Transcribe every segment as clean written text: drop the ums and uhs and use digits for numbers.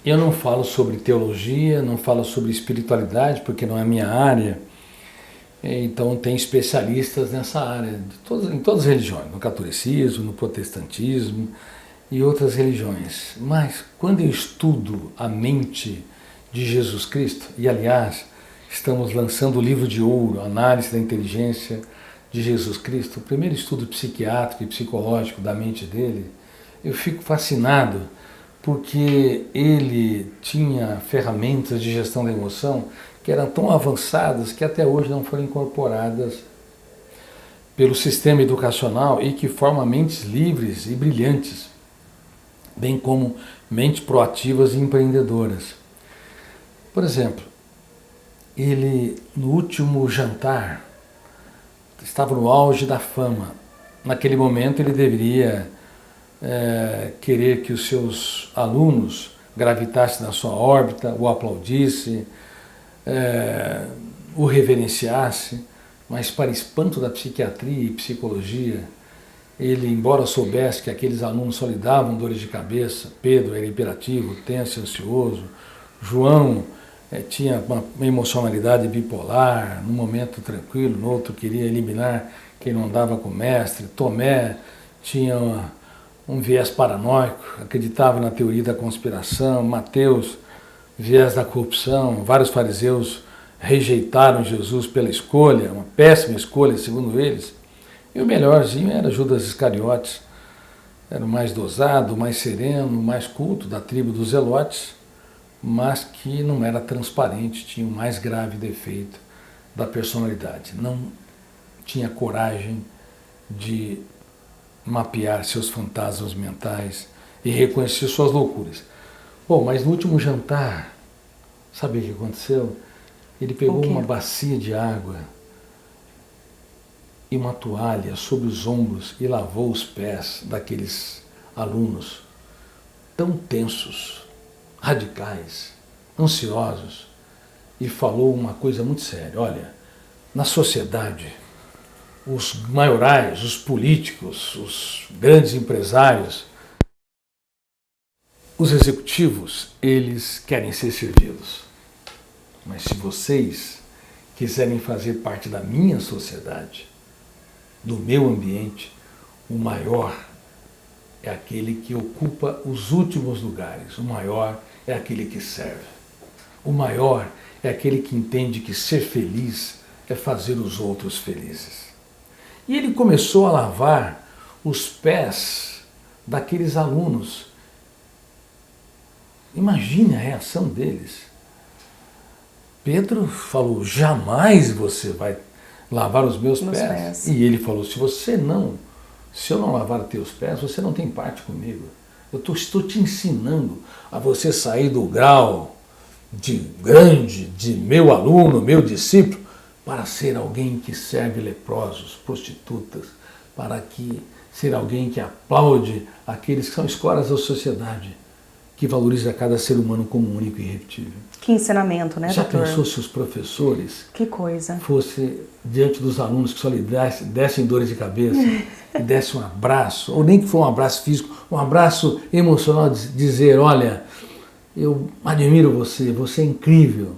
Eu não falo sobre teologia, não falo sobre espiritualidade, porque não é a minha área. Então tem especialistas nessa área, em todas as religiões, no catolicismo, no protestantismo e outras religiões. Mas quando eu estudo a mente de Jesus Cristo, e aliás, estamos lançando o livro de ouro, Análise da Inteligência de Jesus Cristo, o primeiro estudo psiquiátrico e psicológico da mente dele, eu fico fascinado porque ele tinha ferramentas de gestão da emoção que eram tão avançadas que até hoje não foram incorporadas pelo sistema educacional e que formam mentes livres e brilhantes, bem como mentes proativas e empreendedoras. Por exemplo, ele no último jantar estava no auge da fama. Naquele momento ele deveria querer que os seus alunos gravitassem na sua órbita, o aplaudissem, o reverenciasse, mas para espanto da psiquiatria e psicologia, ele, embora soubesse que aqueles alunos só lhe davam dores de cabeça, Pedro era hiperativo, tenso e ansioso, João tinha uma emocionalidade bipolar, num momento tranquilo, no outro queria eliminar quem não andava com o mestre, Tomé tinha um viés paranoico, acreditava na teoria da conspiração, Mateus, viés da corrupção, vários fariseus rejeitaram Jesus pela escolha, uma péssima escolha, segundo eles, e o melhorzinho era Judas Iscariotes, era o mais dosado, o mais sereno, o mais culto da tribo dos Zelotes, mas que não era transparente, tinha o mais grave defeito da personalidade, não tinha coragem de mapear seus fantasmas mentais e reconhecer suas loucuras. Bom, mas no último jantar, sabe o que aconteceu? Ele pegou uma bacia de água e uma toalha sobre os ombros e lavou os pés daqueles alunos tão tensos, radicais, ansiosos, e falou uma coisa muito séria. Olha, na sociedade, os maiorais, os políticos, os grandes empresários, os executivos, eles querem ser servidos. Mas se vocês quiserem fazer parte da minha sociedade, do meu ambiente, o maior é aquele que ocupa os últimos lugares, o maior é aquele que serve. O maior é aquele que entende que ser feliz é fazer os outros felizes. E ele começou a lavar os pés daqueles alunos. Imagine a reação deles. Pedro falou, jamais você vai lavar os meus pés. E ele falou, se eu não lavar os teus pés, você não tem parte comigo. Eu estou te ensinando a você sair do grau de meu aluno, meu discípulo, para ser alguém que serve leprosos, prostitutas, para ser alguém que aplaude aqueles que são escolas da sociedade, que valoriza cada ser humano como único e irrepetível. Que ensinamento, né, doutor? Já pensou se os professores fosse diante dos alunos que só lhe dessem dores de cabeça e dessem um abraço, ou nem que for um abraço físico, um abraço emocional, dizer, olha, eu admiro você, você é incrível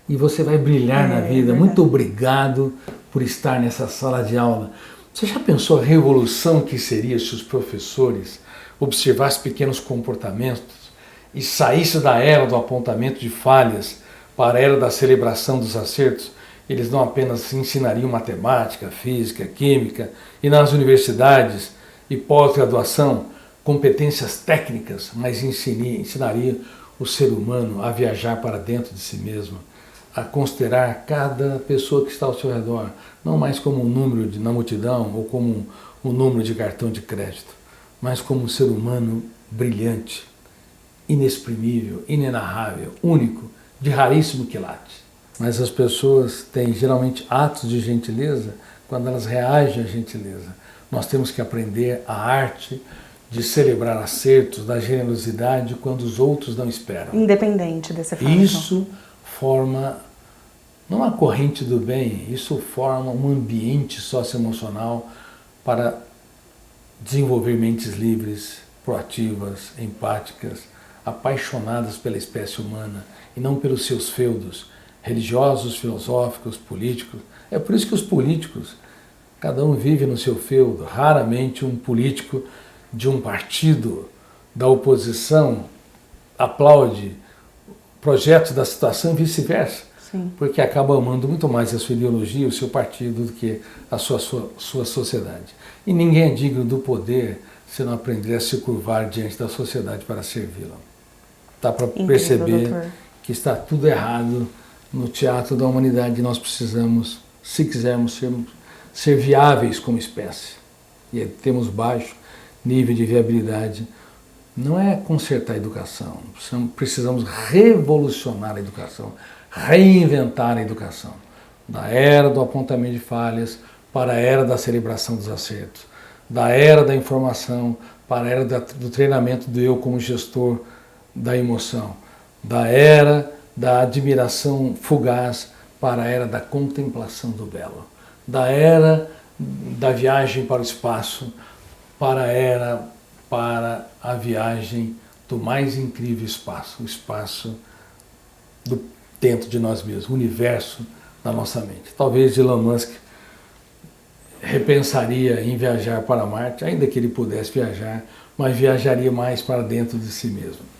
e você vai brilhar na vida. Muito obrigado por estar nessa sala de aula. Você já pensou a revolução que seria se os professores observassem pequenos comportamentos e saísse da era do apontamento de falhas para a era da celebração dos acertos? Eles não apenas ensinariam matemática, física, química, e nas universidades e pós-graduação competências técnicas, mas ensinaria o ser humano a viajar para dentro de si mesmo, a considerar cada pessoa que está ao seu redor, não mais como um número na multidão ou como um número de cartão de crédito, mas como um ser humano brilhante, inexprimível, inenarrável, único, de raríssimo quilate. Mas as pessoas têm geralmente atos de gentileza quando elas reagem à gentileza. Nós temos que aprender a arte de celebrar acertos, da generosidade quando os outros não esperam. Independente desse fato. Isso forma, não a corrente do bem, isso forma um ambiente socioemocional para desenvolver mentes livres, proativas, empáticas, apaixonadas pela espécie humana e não pelos seus feudos religiosos, filosóficos, políticos. É por isso que os políticos, cada um vive no seu feudo. Raramente um político de um partido da oposição aplaude projetos da situação e vice-versa. Sim. Porque acaba amando muito mais a sua ideologia, o seu partido, do que a sua sociedade. E ninguém é digno do poder se não aprender a se curvar diante da sociedade para servi-la. Dá para perceber, doutor, que está tudo errado no teatro da humanidade. Nós precisamos, se quisermos ser viáveis como espécie, e temos baixo nível de viabilidade, não é consertar a educação, precisamos revolucionar a educação, reinventar a educação, da era do apontamento de falhas para a era da celebração dos acertos, da era da informação para a era do treinamento do eu como gestor da emoção, da era da admiração fugaz para a era da contemplação do belo, da era da viagem para o espaço para a viagem do mais incrível espaço, o espaço dentro de nós mesmos, o universo da nossa mente. Talvez Elon Musk repensaria em viajar para Marte, ainda que ele pudesse viajar, mas viajaria mais para dentro de si mesmo.